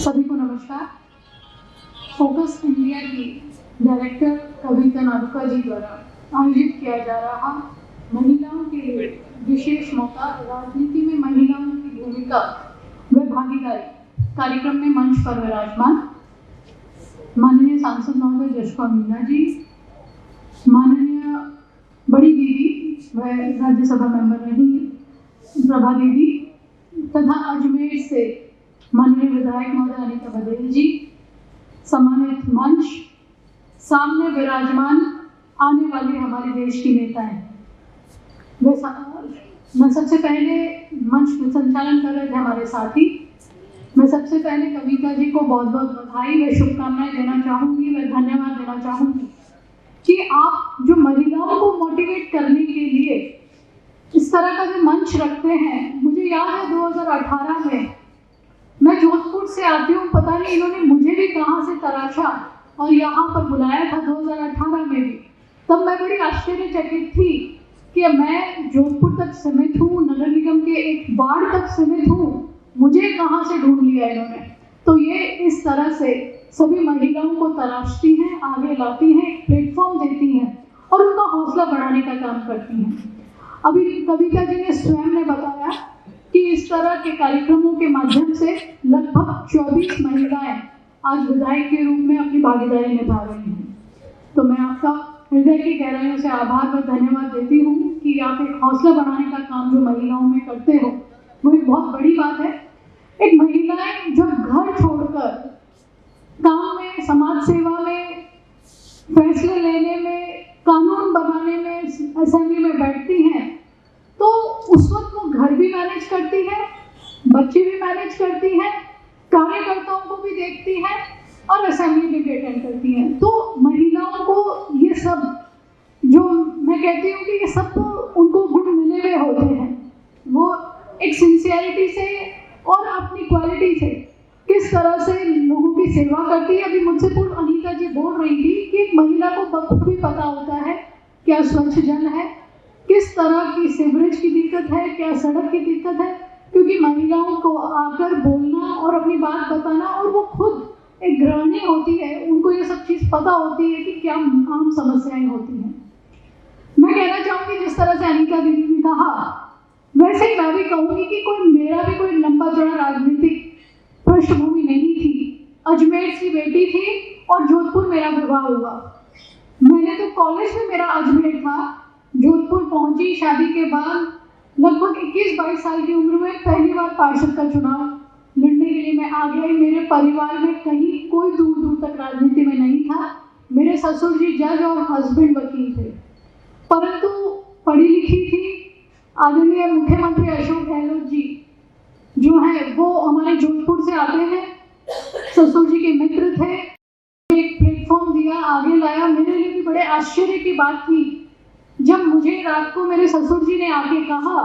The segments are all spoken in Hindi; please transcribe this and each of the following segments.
सभी को नमस्कार। फोकस इंडिया की डायरेक्टर कविता नारुका जी द्वारा आयोजित किया जा रहा महिलाओं के लिए विशेष मौका, राजनीति में महिलाओं की भूमिका व भागीदारी कार्यक्रम में मंच पर विराजमान माननीय सांसद महोदय जशपाल मीना जी, माननीय बड़ी दीदी व राज्यसभा मेंबर रही प्रभा दीदी तथा अजमेर से माननीय विधायक महोदय अनीता बदेल जी, सम्मानित मंच, सामने विराजमान आने वाले हमारे देश की नेताएं। मैं सबसे पहले मंच में संचालन कर रहे थे हमारे साथी। मैं सबसे पहले कविता जी को बहुत बहुत बधाई व शुभकामनाएं देना चाहूँगी व धन्यवाद देना चाहूँगी कि आप जो महिलाओं को मोटिवेट करने के लिए इस तरह का जो मंच रखते हैं। मुझे याद है 2018 में मैं जोधपुर से आती हूँ, पता नहीं इन्होंने मुझे भी कहाँ से तराशा और यहाँ पर बुलाया था 2018 में भी। तब मैं बड़ी आश्चर्यचकित थी कि मैं जोधपुर तक सीमित हूँ, नगर निगम के एक वार्ड तक सीमित हूँ, मुझे कहाँ से ढूंढ लिया इन्होंने। तो ये इस तरह से सभी महिलाओं को तराशती हैं, आगे लाती हैं, एक प्लेटफॉर्म देती हैं और उनका हौसला बढ़ाने का काम करती हैं। अभी कविता जी ने स्वयं ने बताया कि इस तरह के कार्यक्रमों के माध्यम से लगभग 24 महिलाएं आज विधायक के रूप में अपनी भागीदारी निभा रही हैं। तो मैं आपका हृदय की गहराइयों से आभार व धन्यवाद देती हूँ कि आप एक हौसला बढ़ाने का काम जो महिलाओं में करते हो, वो एक बहुत बड़ी बात है। एक महिलाएं जब घर छोड़कर काम में, समाज सेवा में, फैसले लेने में, कानून बनाने में, असेंबली में बैठती हैं, तो उस वक्त वो घर भी मैनेज करती है, बच्चे भी मैनेज करती हैं, कार्यकर्ताओं को भी देखती हैं और असेंबली भी अटेंड करती हैं। तो महिलाओं को ये सब, जो मैं कहती हूँ कि ये सब उनको गुण मिले हुए होते हैं। वो एक सिंसियरिटी से और अपनी क्वालिटी से किस तरह से लोगों की सेवा करती है। अभी मुझसे पूर्व अनीता जी बोल रही थी कि एक महिला को बखूबी पता होता है क्या स्वच्छ जल है, किस तरह की सीवरेज की दिक्कत है, क्या सड़क की दिक्कत है, क्योंकि महिलाओं को आकर बोलना और अपनी बात बताना, और वो खुद एक गृहिणी होती है, उनको ये सब चीज़ पता होती है कि क्या आम समस्याएं होती हैं। मैं कहना चाहूँगी जिस तरह से अनीता दीदी ने कहा, वैसे ही मैं भी कहूँगी कि मेरा भी कोई लंबा चौड़ा राजनीतिक पृष्ठभूमि नहीं थी। अजमेर की बेटी थी और जोधपुर मेरा विवाह हुआ। मैंने तो कॉलेज में मेरा अजमेर था, जोधपुर पहुंची शादी के बाद। लगभग 21-22 साल की उम्र में पहली बार पार्षद का चुनाव लड़ने के लिए मैं आ गई। मेरे परिवार में कहीं कोई दूर दूर तक राजनीति में नहीं था। मेरे ससुर जी जज और हस्बैंड वकील थे, परंतु पढ़ी लिखी थी। आदरणीय मुख्यमंत्री अशोक गहलोत जी जो हैं वो हमारे जोधपुर से आते हैं, ससुर जी के मित्र थे। एक प्लेटफॉर्म दिया, आगे लाया। मेरे लिए भी बड़े आश्चर्य की बात थी जब मुझे रात को मेरे ससुर जी ने आके कहा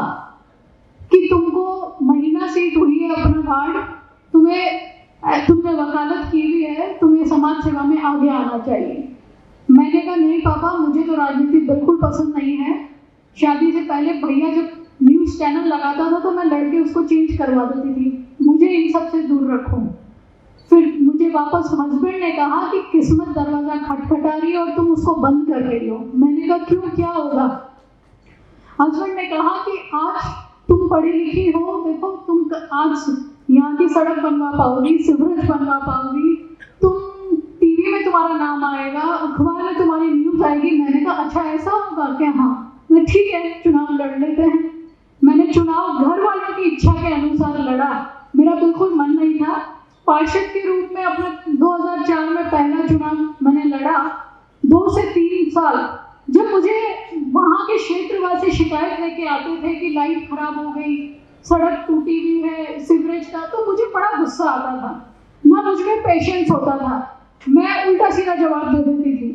कि तुमको महिला सीट हुई है अपना वार्ड, तुमने वकालत की हुई है, तुम्हें समाज सेवा में आगे आना चाहिए। मैंने कहा नहीं पापा, मुझे तो राजनीति बिल्कुल पसंद नहीं है। शादी से पहले भैया जब न्यूज़ चैनल लगाता था तो मैं लड़के उसको चेंज करवा देती थी, मुझे इन सब से दूर रखो। फिर मुझे वापस हस्बैंड ने कहा कि किस्मत दरवाजा खटखटा रही है और तुम उसको बंद कर रही हो। मैंने कहा क्यों, क्या होगा? हस्बैंड ने कहा कि आज तुम पढ़ी लिखी हो, देखो तुम आज यहाँ की सड़क बनवा पाओगी, सीवरेज बनवा पाओगी, तुम टीवी में तुम्हारा नाम आएगा, अखबार में तुम्हारी न्यूज आएगी। मैंने कहा अच्छा ऐसा होगा क्या? हाँ, मैं ठीक है चुनाव लड़ लेते हैं। मैंने चुनाव घर वालों की इच्छा के अनुसार लड़ा, मेरा बिल्कुल मन नहीं था। पार्षद के रूप में अपना 2004 में पहला चुनाव मैंने लड़ा। 2 से 3 साल जब मुझे वहाँ के क्षेत्रवासी शिकायत लेके आते थे कि लाइट खराब हो गई, सड़क टूटी हुई है, सीवरेज का, तो मुझे बड़ा गुस्सा आता था, ना मुझ में पेशेंस होता था। मैं उल्टा सीधा जवाब दे देती थी,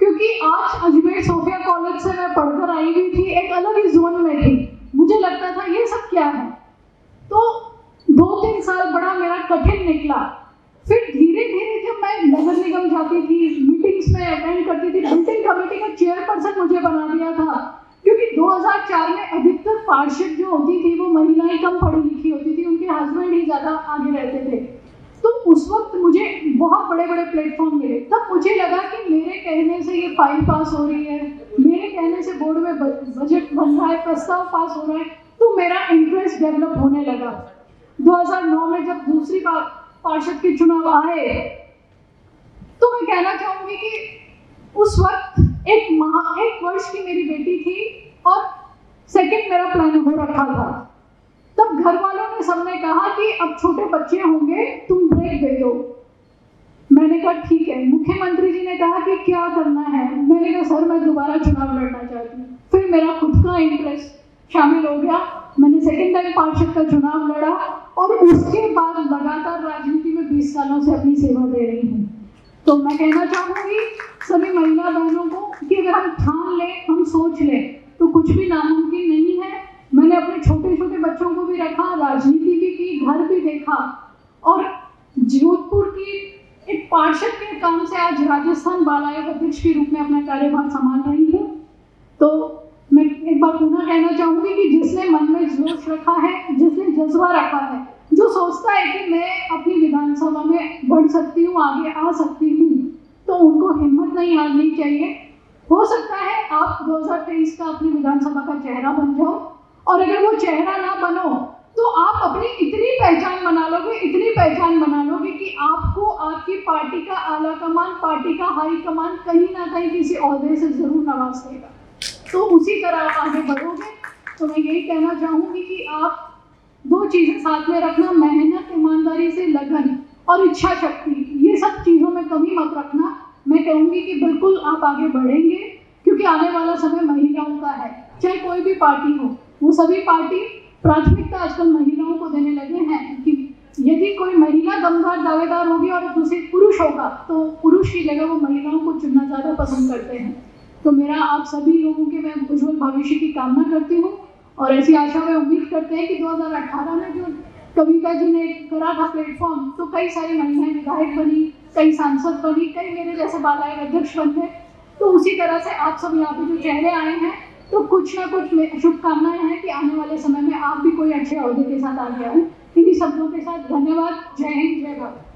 क्योंकि आज अजमेर सोफिया कॉलेज से मैं पढ़कर आई हुई थी, एक अलग ही जोन में थी। मुझे लगता था ये सब क्या है। तो 2-3 साल बड़ा मेरा कठिन निकला। फिर धीरे धीरे जब मैं नगर निगम जाती थी, मीटिंग्स में अटेंड करती थी, बिल्डिंग कमेटी का चेयरपर्सन मुझे बना दिया था, क्योंकि 2004 में अधिकतर पार्षद जो होती थी वो महिलाएं कम पढ़ी लिखी होती थी, उनके हस्बैंड ही ज़्यादा आगे रहते थे। तो उस वक्त मुझे बहुत बड़े बड़े प्लेटफॉर्म मिले। तब मुझे लगा कि मेरे कहने से ये फाइल पास हो रही है, मेरे कहने से बोर्ड में बजट बन रहा है, प्रस्ताव पास हो रहा है, तो मेरा इंटरेस्ट डेवलप होने लगा। 2009 में जब दूसरी बार पार्षद के चुनाव आए, तो मैं कहना चाहूंगी कि उस वक्त एक वर्ष की मेरी बेटी थी और सेकंड मेरा प्लान हो रखा था। तब घर वालों ने सबने कहा कि अब छोटे बच्चे होंगे, तुम ब्रेक दे दो। मैंने कहा ठीक है। मुख्यमंत्री जी ने कहा कि क्या करना है, मैंने कहा सर मैं दोबारा चुनाव लड़ना चाहती हूँ। फिर मेरा खुद का इंटरेस्ट शामिल हो गया, मैंने सेकंड टाइम पार्षद का चुनाव लड़ा और उसके बाद लगातार राजनीति में 20 सालों से अपनी सेवा दे रही हूँ। तो मैं कहना चाहूँगी सभी महिला बहनों को कि अगर हम ठान लें, हम सोच लें, तो कुछ भी नामुमकिन नहीं है। मैंने अपने छोटे छोटे बच्चों को भी रखा, राजनीति भी की, घर भी देखा और जोधपुर की एक पार्षद के काम से आज राजस्थान बाल आयोग अध्यक्ष के रूप में अपना कार्यभार संभाल रही हूँ। तो मैं एक बार पुनः कहना चाहूँगी कि जिसने मन में जोश रखा है, जिसने जज्बा रखा है, जो सोचता है कि मैं अपनी विधानसभा में बढ़ सकती हूँ, आगे आ सकती हूँ, तो उनको हिम्मत नहीं हारनी चाहिए। हो सकता है आप 2023 का अपनी विधानसभा का चेहरा बन जाओ, और अगर वो चेहरा ना बनो तो आप अपनी इतनी पहचान बना लोगे, इतनी पहचान बना लोगे कि आपको आपकी पार्टी का आला कमान, पार्टी का हाई कमान कहीं ना कहीं किसी ओहदे से जरूर नवाज देगा। तो उसी तरह आप आगे बढ़ोगे। तो मैं यही कहना चाहूँगी कि आप दो चीज़ें साथ में रखना, मेहनत, ईमानदारी से लगन और इच्छा शक्ति, ये सब चीज़ों में कमी मत रखना। मैं कहूँगी कि बिल्कुल आप आगे बढ़ेंगे, क्योंकि आने वाला समय महिलाओं का है। चाहे कोई भी पार्टी हो, वो सभी पार्टी प्राथमिकता आजकल महिलाओं को देने लगे हैं कि यदि कोई महिला दमदार दावेदार होगी और दूसरे पुरुष होगा, तो पुरुष की जगह वो महिलाओं को चुनना ज़्यादा पसंद करते हैं। तो मेरा आप सभी लोगों के मैं उज्जवल भविष्य की कामना करती हूँ और ऐसी आशा में उम्मीद करते हैं कि 2018 में जो कविता जी ने करा था प्लेटफॉर्म, तो कई सारी महिलाएं विधायक बनी, कई सांसद बनी, कई मेरे जैसे बाल आयोग अध्यक्ष बन गए। तो उसी तरह से आप सब यहाँ पे जो चेहरे आए हैं, तो कुछ ना कुछ शुभकामनाएं हैं कि आने वाले समय में आप भी कोई अच्छे अहदे के साथ आगे आए। इन्हीं शब्दों के साथ धन्यवाद। जय हिंद, जय भारत।